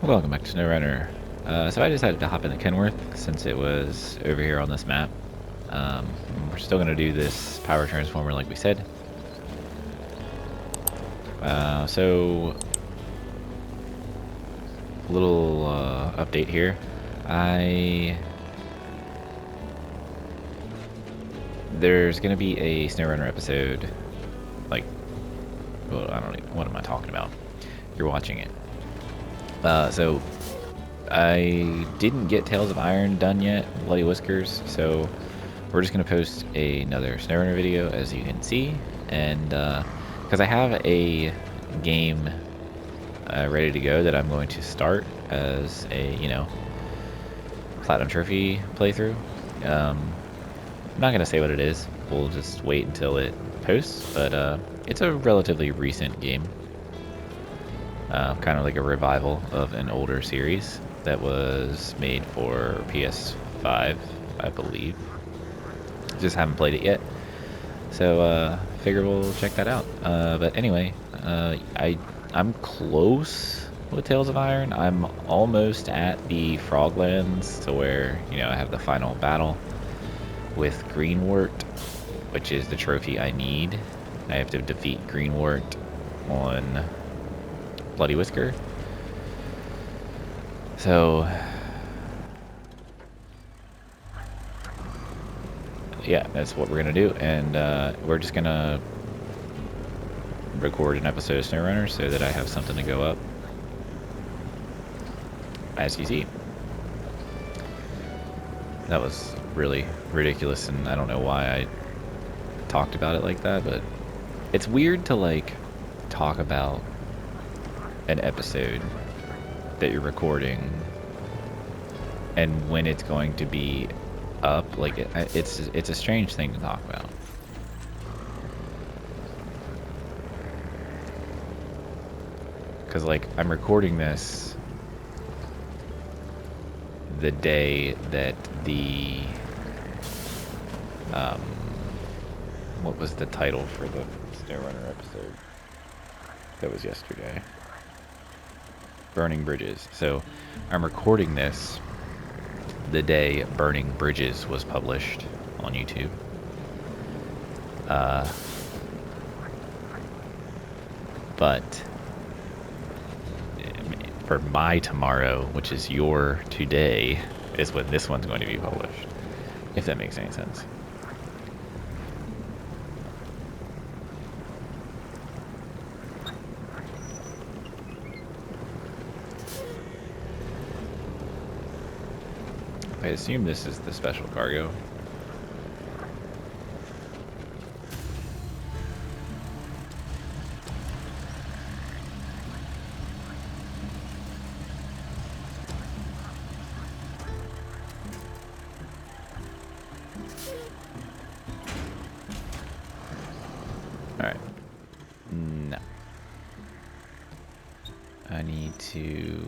Welcome back to SnowRunner. So I decided to hop into Kenworth since it was over here on this map. We're still going to do this power transformer like we said. So a little update here. There's going to be a SnowRunner episode, like, well, I don't even, what am I talking about? You're watching it. So I didn't get Tales of Iron done yet, Bloody Whiskers, so we're just going to post another SnowRunner video, as you can see, and because I have a game ready to go that I'm going to start as a, Platinum Trophy playthrough. I'm not going to say what it is, we'll just wait until it posts, but it's a relatively recent game. Kind of like a revival of an older series that was made for PS5, I believe. Just haven't played it yet, so figure we'll check that out. But anyway, I'm close with Tales of Iron. I'm almost at the Froglands, to where I have the final battle with Greenwort, which is the trophy I need. I have to defeat Greenwort on Bloody Whisker. So yeah, that's what we're gonna do, and we're just gonna record an episode of SnowRunner so that I have something to go up, as you see. That was really ridiculous, and I don't know why I talked about it like that, but it's weird to like talk about an episode that you're recording and when it's going to be up. Like it's a strange thing to talk about. Because like I'm recording this the day that the what was the title for the SnowRunner episode that was yesterday? Burning Bridges. So I'm recording this the day Burning Bridges was published on YouTube. But for my tomorrow, which is your today, is when this one's going to be published, if that makes any sense. I assume this is the special cargo. Alright. No. I need to...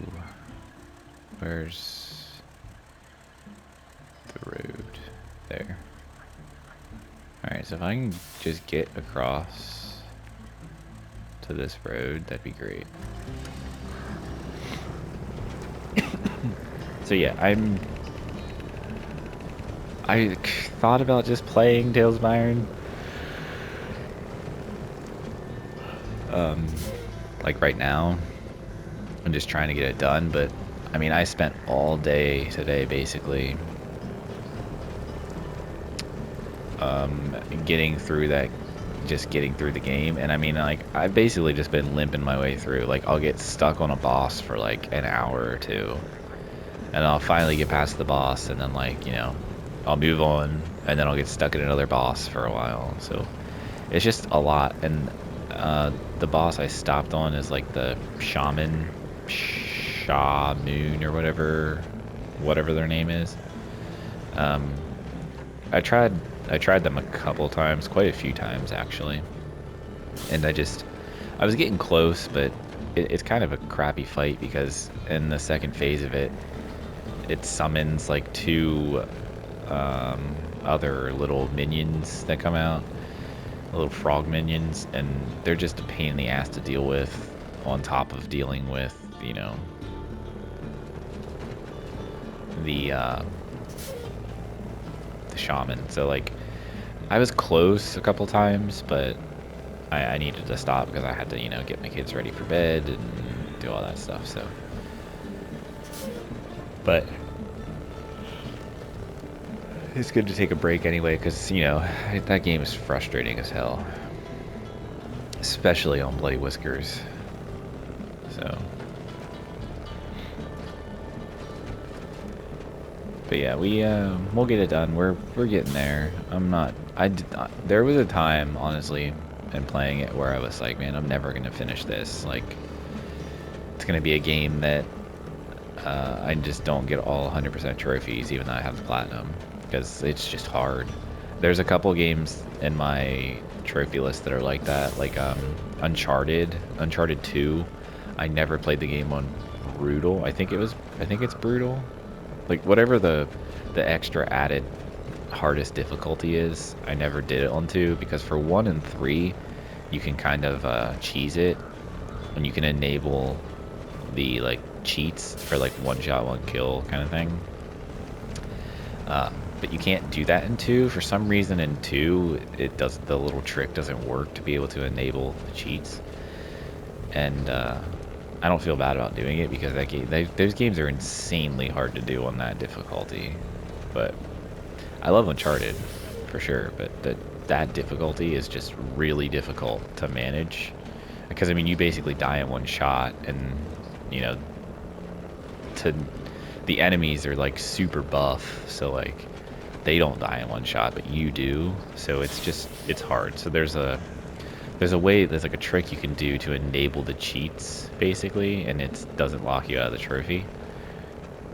Where's the road? There. Alright, so if I can just get across to this road, that'd be great. So yeah, I thought about just playing Tales of Iron. Like right now, I'm just trying to get it done, but I mean, I spent all day today basically getting through the game, and I mean, like, I've basically just been limping my way through. Like, I'll get stuck on a boss for like an hour or two, and I'll finally get past the boss, and then like, I'll move on, and then I'll get stuck in another boss for a while. So it's just a lot. And the boss I stopped on is like the Shaman or whatever their name is. I tried them a couple times, quite a few times actually, and I was getting close, but it's kind of a crappy fight because in the second phase of it summons like two other little minions that come out, little frog minions, and they're just a pain in the ass to deal with, on top of dealing with, the shaman. So like, I was close a couple times, but I needed to stop because I had to, you know, get my kids ready for bed and do all that stuff. So, but it's good to take a break anyway, because you know that game is frustrating as hell, especially on Bloody Whiskers. So. But yeah, we'll get it done. We're getting there. There was a time, honestly, in playing it where I was like, man, I'm never gonna finish this. Like, it's gonna be a game that I just don't get all 100% trophies, even though I have the platinum, because it's just hard. There's a couple games in my trophy list that are like that, like Uncharted 2. I never played the game on brutal. I think it's brutal. Like, whatever the extra added hardest difficulty is, I never did it on 2, because for 1 and 3, you can kind of cheese it, and you can enable the, like, cheats for, like, one shot, one kill kind of thing. But you can't do that in 2. For some reason in 2, the little trick doesn't work to be able to enable the cheats. And, I don't feel bad about doing it, because those games are insanely hard to do on that difficulty. But I love Uncharted, for sure, but that difficulty is just really difficult to manage. Because, I mean, you basically die in one shot, and, you know, the enemies are, like, super buff, so, like, they don't die in one shot, but you do. So it's hard. So there's a way, there's like a trick you can do to enable the cheats, basically, and it doesn't lock you out of the trophy.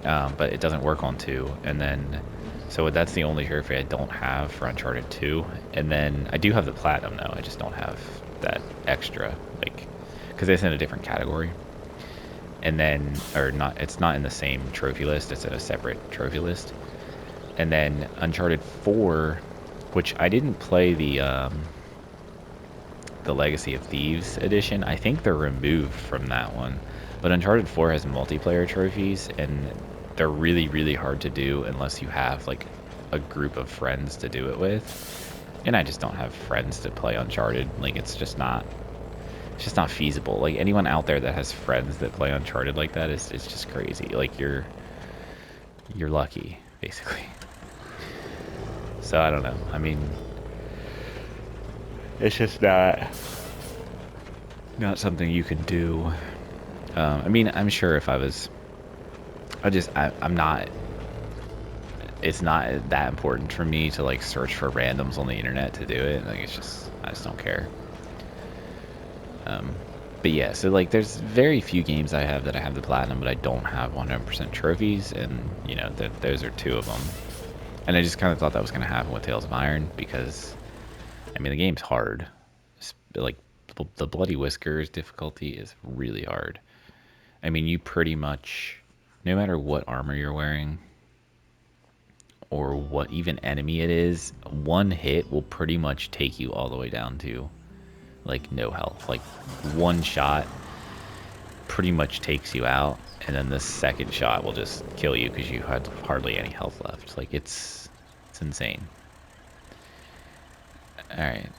But it doesn't work on 2. And then, so that's the only trophy I don't have for Uncharted 2. And then I do have the platinum, though. I just don't have that extra, like, because it's in a different category. And then, or not, it's not in the same trophy list. It's in a separate trophy list. And then Uncharted 4, which I didn't play the Legacy of Thieves edition. I think they're removed from that one. But Uncharted 4 has multiplayer trophies, and they're really, really hard to do unless you have, like, a group of friends to do it with. And I just don't have friends to play Uncharted. Like, it's just not feasible. Like, anyone out there that has friends that play Uncharted like that it's just crazy. Like, you're lucky, basically. So I don't know. I mean, it's just not something you can do. I mean, I'm sure if I was, I'm not, it's not that important for me to, like, search for randoms on the internet to do it. Like, I just don't care. But yeah, so, like, there's very few games I have that I have the platinum, but I don't have 100% trophies, and, you know, those are 2 of them. And I just kind of thought that was going to happen with Tales of Iron, because, I mean, the game's hard. Like, the Bloody Whiskers difficulty is really hard. I mean, you pretty much, no matter what armor you're wearing, or what even enemy it is, one hit will pretty much take you all the way down to, like, no health. Like, one shot pretty much takes you out, and then the second shot will just kill you because you had hardly any health left. Like, it's insane. Alright,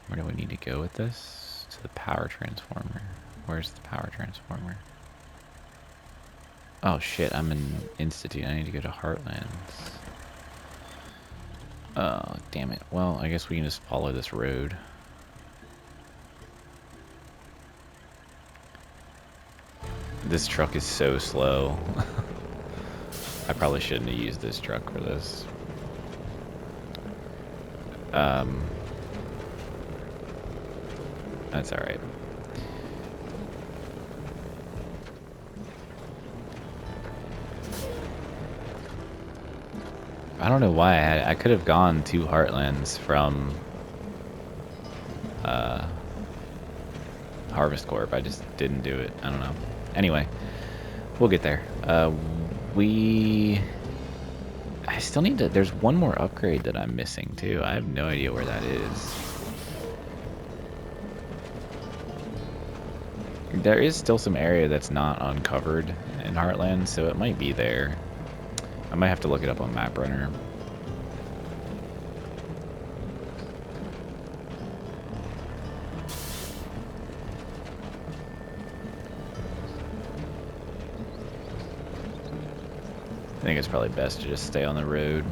where do we need to go with this? To the power transformer. Where's the power transformer? Oh shit, I'm in Institute. I need to go to Heartlands. Oh, damn it. Well, I guess we can just follow this road. This truck is so slow. I probably shouldn't have used this truck for this. That's alright. I don't know why I could have gone to Heartlands from Harvest Corp. I just didn't do it. I don't know. Anyway, we'll get there. I still need to, there's one more upgrade that I'm missing too. I have no idea where that is. There is still some area that's not uncovered in Heartland, so it might be there. I might have to look it up on MapRunner. I think it's probably best to just stay on the road.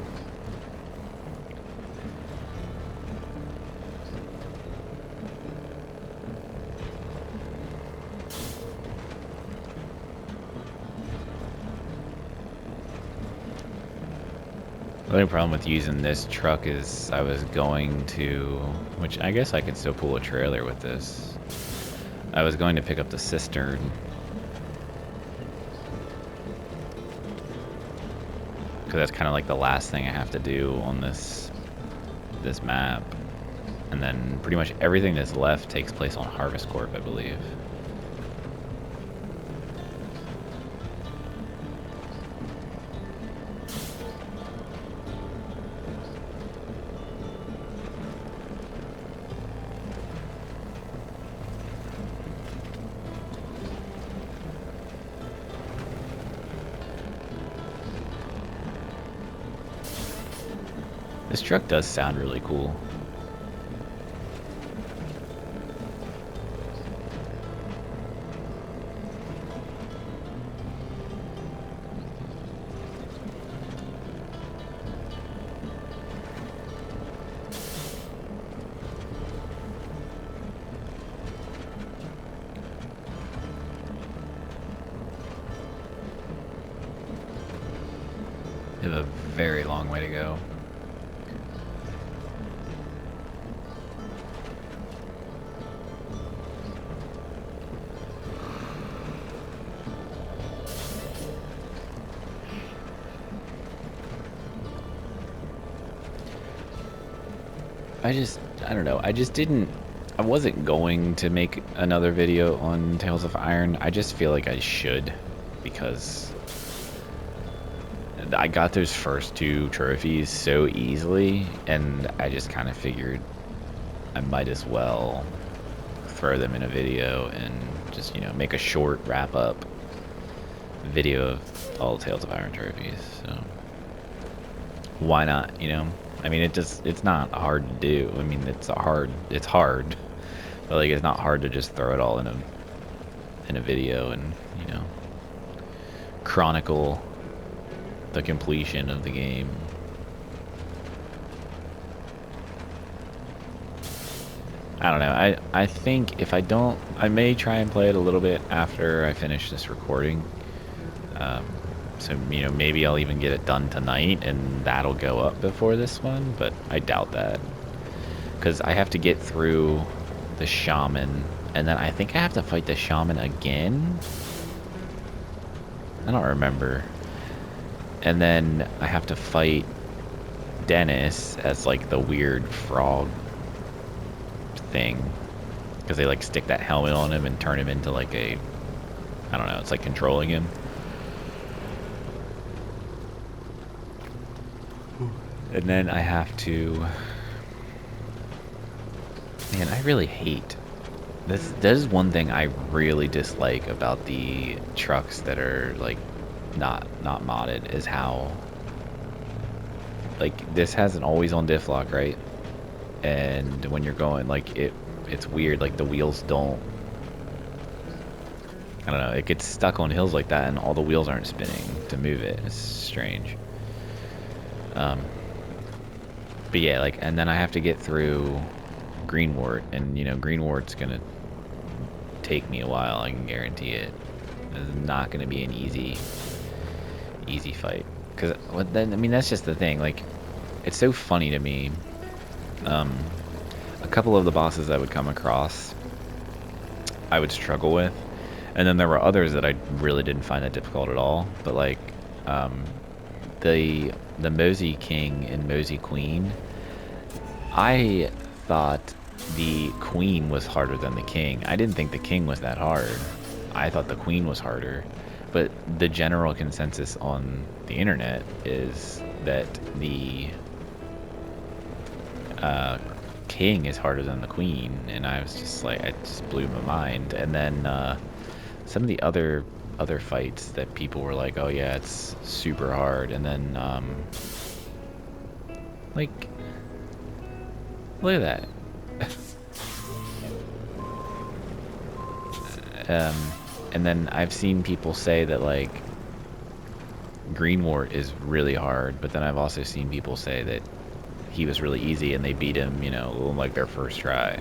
The only problem with using this truck is I was going to, which I guess I can still pull a trailer with this. I was going to pick up the cistern. Because that's kind of like the last thing I have to do on this map. And then pretty much everything that's left takes place on Harvest Corp, I believe. This truck does sound really cool. We have a very long way to go. I don't know, I wasn't going to make another video on Tales of Iron. I just feel like I should, because I got those first 2 trophies so easily, and I just kind of figured I might as well throw them in a video and just, you know, make a short wrap-up video of all Tales of Iron trophies, so why not, you know? I mean, it's not hard to do. I mean, it's hard, but like, it's not hard to just throw it all in a video and, you know, chronicle the completion of the game. I don't know. I think if I don't, I may try and play it a little bit after I finish this recording. So, you know, maybe I'll even get it done tonight and that'll go up before this one, but I doubt that. Because I have to get through the shaman, and then I think I have to fight the shaman again? I don't remember. And then I have to fight Dennis as like the weird frog thing. Because they like stick that helmet on him and turn him into like a, I don't know, it's like controlling him. And then I have to, man, I really hate this. That is one thing I really dislike about the trucks that are like not modded, is how, like, this has an always on diff lock, right? And when you're going, like, it's weird, like the wheels don't, I don't know, it gets stuck on hills like that and all the wheels aren't spinning to move it. It's strange. But yeah, like, and then I have to get through Greenwort, and you know, Greenwort's gonna take me a while, I can guarantee it. It's not gonna be an easy fight. Cause then, I mean, that's just the thing, like, it's so funny to me. A couple of the bosses I would come across, I would struggle with, and then there were others that I really didn't find that difficult at all. But like, the Mosey King and Mosey Queen, I thought the Queen was harder than the King. I didn't think the King was that hard. I thought the Queen was harder. But the general consensus on the internet is that the King is harder than the Queen, and I was just like, it just blew my mind. And then some of the other fights that people were like, oh yeah, it's super hard, and then like, look at that. And then I've seen people say that like Greenwart is really hard, but then I've also seen people say that he was really easy and they beat him, you know, like their first try.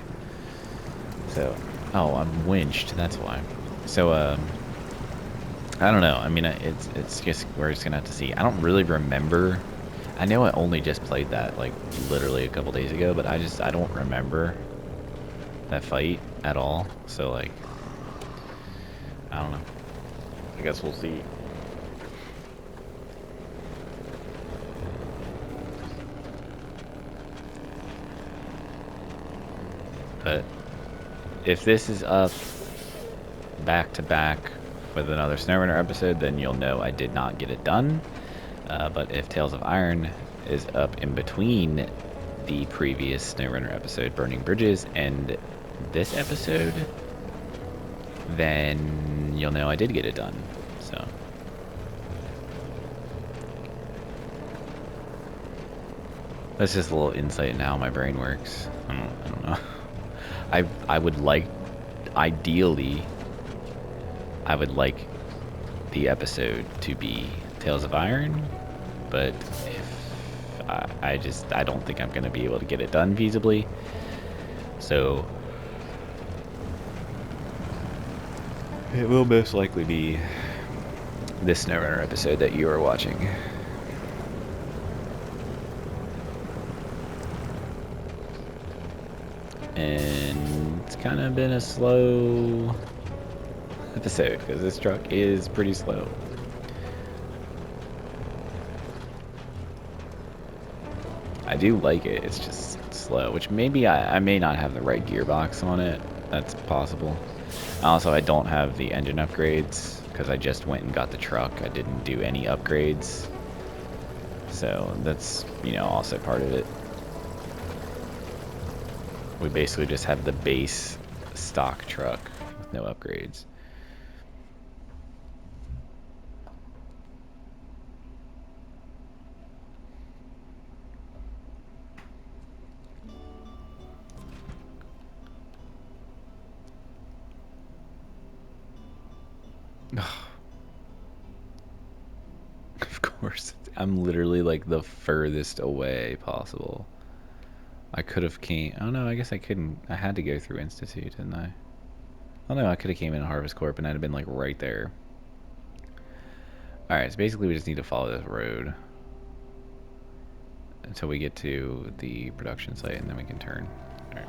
So, oh, I'm winched, that's why. So, I don't know. I mean, it's just, we're just gonna have to see. I don't really remember. I know I only just played that, like, literally a couple days ago, but I don't remember that fight at all. So, like, I don't know. I guess we'll see. But if this is up back to back with another SnowRunner episode, then you'll know I did not get it done. But if Tales of Iron is up in between the previous SnowRunner episode, Burning Bridges, and this episode, then you'll know I did get it done. So that's just a little insight into how my brain works. I don't know. I would like, ideally, I would like the episode to be Tales of Iron, but if I don't think I'm gonna be able to get it done feasibly. So it will most likely be this SnowRunner episode that you are watching. And it's kind of been a slow episode because this truck is pretty slow. I do like it, it's just slow, which maybe I may not have the right gearbox on it. That's possible. Also, I don't have the engine upgrades because I just went and got the truck. I didn't do any upgrades. So that's, you know, also part of it. We basically just have the base stock truck with no upgrades. Of course, I'm literally like the furthest away possible. I could have came. Oh no, I guess I couldn't. I had to go through Institute, didn't I? Oh no, I could have came in Harvest Corp and I'd have been like right there. Alright, so basically we just need to follow this road until we get to the production site and then we can turn. Alright.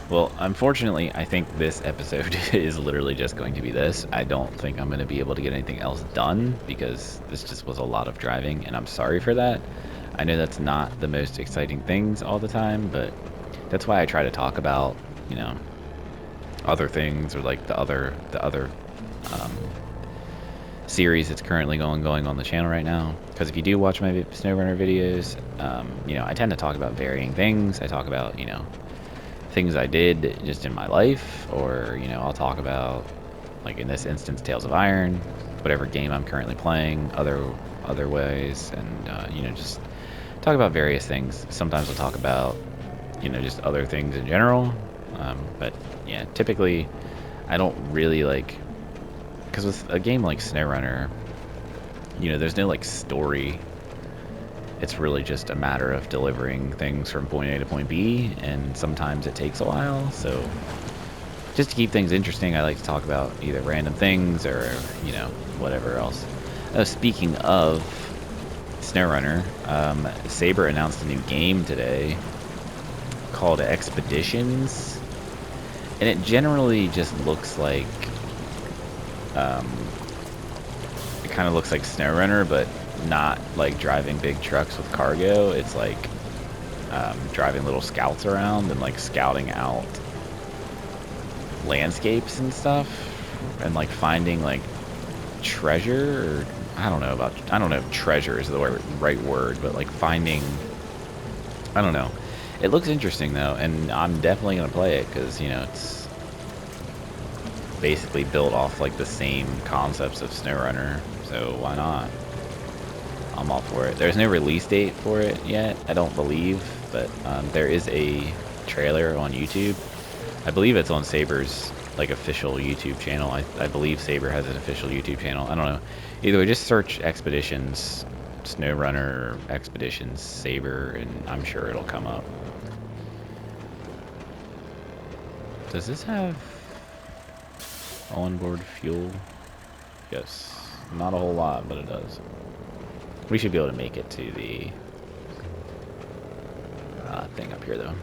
Well, unfortunately, I think this episode is literally just going to be this. I don't think I'm going to be able to get anything else done because this just was a lot of driving, and I'm sorry for that. I know that's not the most exciting things all the time, but that's why I try to talk about, you know, other things or like the other series that's currently going on the channel right now. Because if you do watch my SnowRunner videos, you know, I tend to talk about varying things. I talk about, you know, things I did just in my life, or, you know, I'll talk about, like in this instance, Tales of Iron, whatever game I'm currently playing, other ways, and you know, just talk about various things. Sometimes I'll talk about, you know, just other things in general, but yeah, typically I don't really like, because with a game like SnowRunner, you know, there's no like story. It's really just a matter of delivering things from point A to point B, and sometimes it takes a while. So just to keep things interesting, I like to talk about either random things or, you know, whatever else. Speaking of SnowRunner, Saber announced a new game today called Expeditions, and it generally just looks like, it kind of looks like SnowRunner, but not like driving big trucks with cargo. It's like driving little scouts around and like scouting out landscapes and stuff, and like finding like treasure, or I don't know if treasure is the right word, but like finding, I don't know. It looks interesting though, and I'm definitely gonna play it because, you know, basically built off like the same concepts of SnowRunner, so why not? I'm all for it. There's no release date for it yet, I don't believe, but there is a trailer on YouTube. I believe it's on Saber's like official YouTube channel. I believe Saber has an official YouTube channel. I don't know. Either way, just search Expeditions SnowRunner Expeditions Saber, and I'm sure it'll come up. Does this have onboard fuel? Yes. Not a whole lot, but it does. We should be able to make it to the thing up here, though.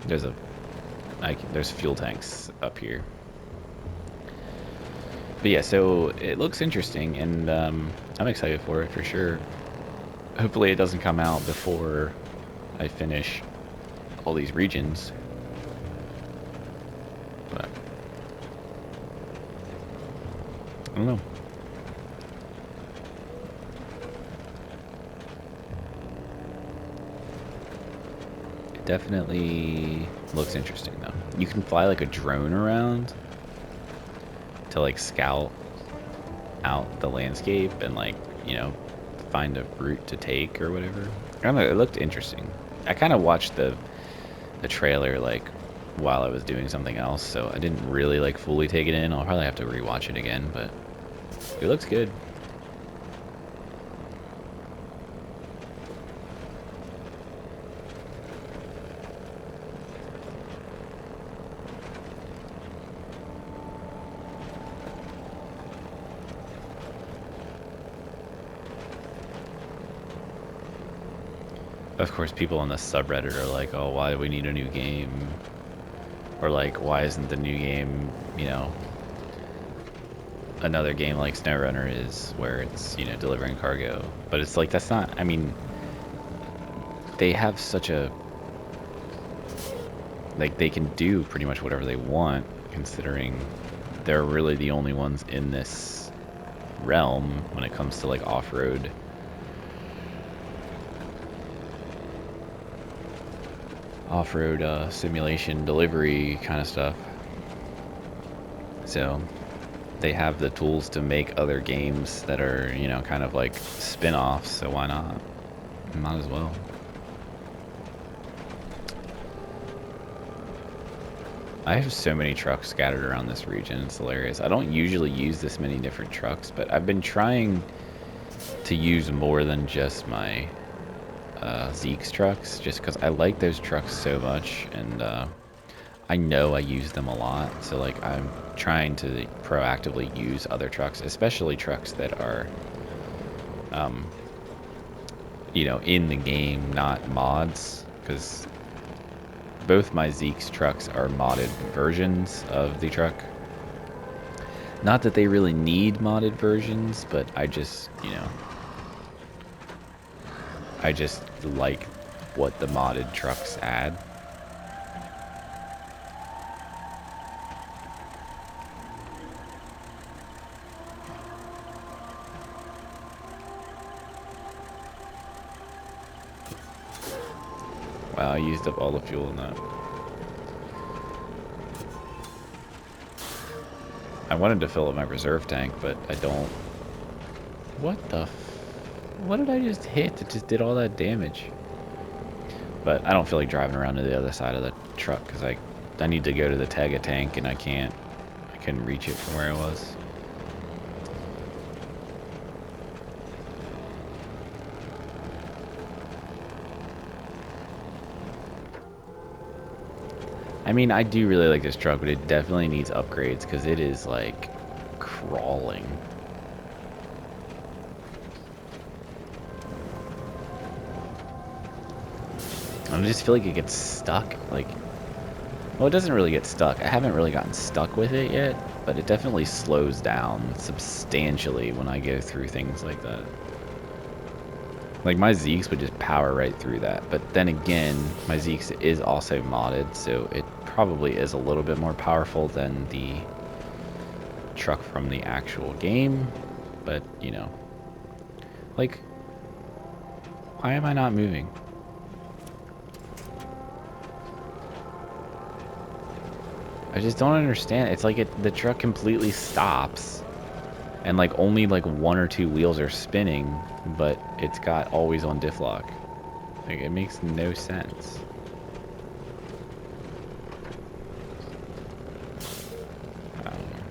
There's fuel tanks up here. But yeah, so it looks interesting, and I'm excited for it for sure. Hopefully it doesn't come out before I finish all these regions. But I don't know. It definitely looks interesting though. You can fly like a drone around to like scout out the landscape and like, you know, find a route to take or whatever. I don't know, it looked interesting. I kind of watched the trailer like while I was doing something else, so I didn't really like fully take it in. I'll probably have to rewatch it again, but it looks good. Of course, people on the subreddit are like, oh, why do we need a new game? Or like, why isn't the new game, you know, another game like SnowRunner is, where it's, you know, delivering cargo? But it's like, that's not, I mean, they have such a, like, they can do pretty much whatever they want, considering they're really the only ones in this realm when it comes to like off-road. Off-road simulation delivery kind of stuff. So they have the tools to make other games that are, you know, kind of like spin-offs, so why not? Might as well. I have so many trucks scattered around this region, it's hilarious. I don't usually use this many different trucks, but I've been trying to use more than just my Zeke's trucks, just because I like those trucks so much, and I know I use them a lot, so like I'm trying to proactively use other trucks, especially trucks that are you know, in the game, not mods, because both my Zeke's trucks are modded versions of the truck. Not that they really need modded versions, but I just, you know, I just like what the modded trucks add. Wow, I used up all the fuel in that. I wanted to fill up my reserve tank, but I don't. What the what did I just hit that just did all that damage? But I don't feel like driving around to the other side of the truck because I need to go to the Tega tank and I couldn't reach it from where I was. I mean, I do really like this truck, but it definitely needs upgrades because it is like crawling. I just feel like it gets stuck, like, well, it doesn't really get stuck. I haven't really gotten stuck with it yet, but it definitely slows down substantially when I go through things like that. Like, my Zeeks would just power right through that, but then again, my Zeeks is also modded, so it probably is a little bit more powerful than the truck from the actual game, but, you know, like, why am I not moving? I just don't understand. It's like the truck completely stops, and like only like 1 or 2 wheels are spinning, but it's got always on diff lock. Like it makes no sense. I don't know.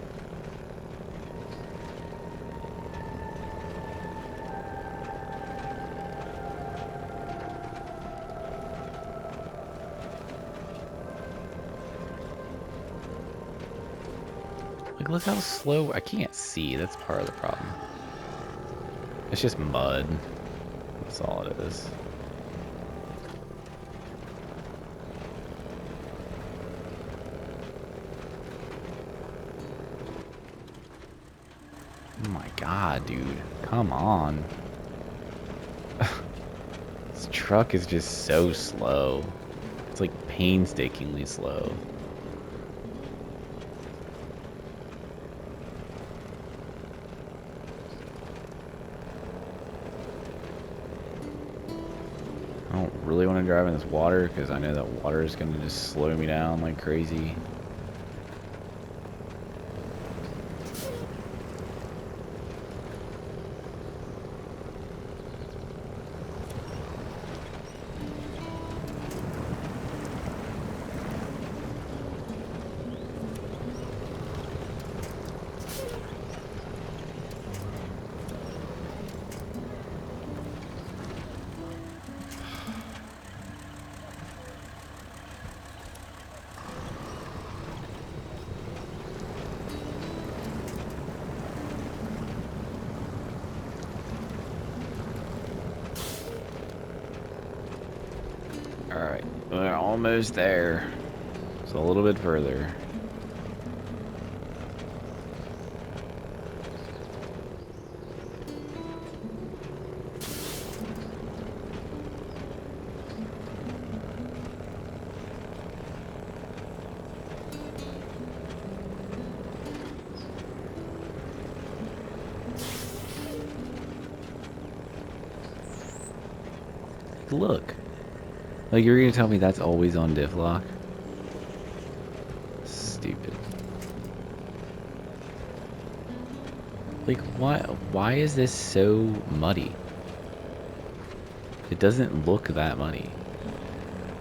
Like look how slow. I can't see. That's part of the problem. It's just mud. That's all it is. Oh my god, dude. Come on. This truck is just so slow. It's like painstakingly slow. I don't really want to drive in this water because I know that water is going to just slow me down like crazy. Alright, we're almost there. It's a little bit further. Look. Like, you're gonna tell me that's always on diff lock? Stupid. Like, why is this so muddy? It doesn't look that muddy.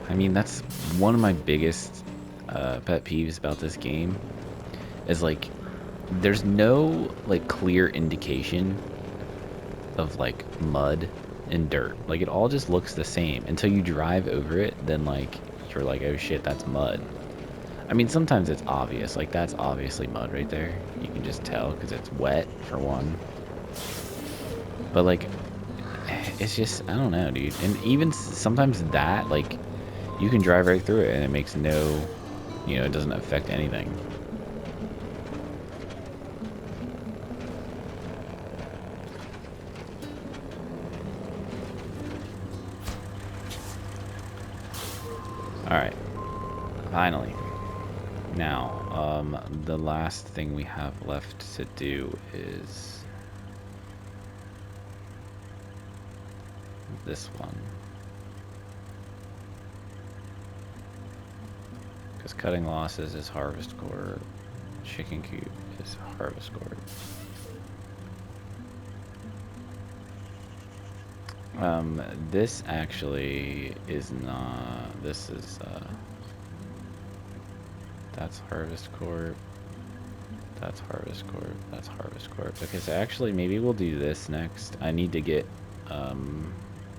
I mean, that's one of my biggest pet peeves about this game. Is like, there's no like clear indication of like mud and dirt. Like it all just looks the same until you drive over it. Then like you're like, oh shit, that's mud. I mean, sometimes it's obvious. Like that's obviously mud right there. You can just tell because it's wet for one. But like, it's just, I don't know, dude. And even sometimes that, like, you can drive right through it and it makes no, you know, it doesn't affect anything. Alright, finally. Now, the last thing we have left to do is this one. Because cutting losses is harvest core, chicken coop is harvest core. This actually is not, this is, that's Harvest Corp, that's Harvest Corp, that's Harvest Corp. Okay, so actually maybe we'll do this next. I need to get, a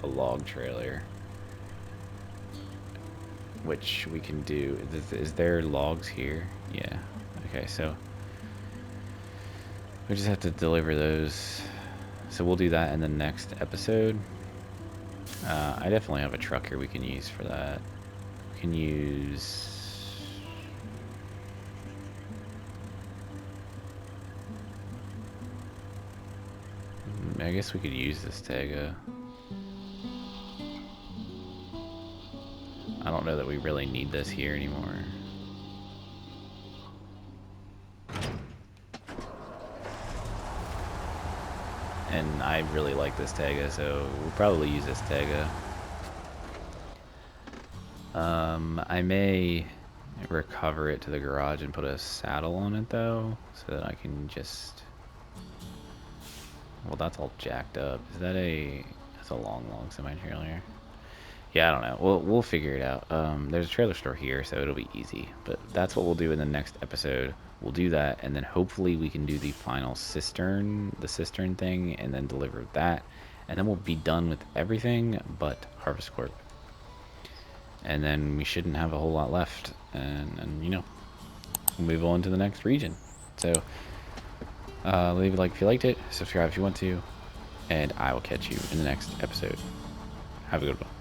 log trailer, which we can do. Is there logs here? Yeah, okay, so we just have to deliver those. So we'll do that in the next episode. I definitely have a truck here we can use for that. We can use... I guess we could use this Tega. I don't know that we really need this here anymore. And I really like this Tega, so we'll probably use this Tega. I may recover it to the garage and put a saddle on it though, so that I can just. Well, that's all jacked up. Is that a? That's a long semi-trailer. Yeah, I don't know. We'll figure it out. There's a trailer store here, so it'll be easy. But that's what we'll do in the next episode. We'll do that, and then hopefully we can do the final cistern, the cistern thing, and then deliver that. And then we'll be done with everything but Harvest Corp. And then we shouldn't have a whole lot left. And you know, we'll move on to the next region. So, leave a like if you liked it, subscribe if you want to, and I will catch you in the next episode. Have a good one.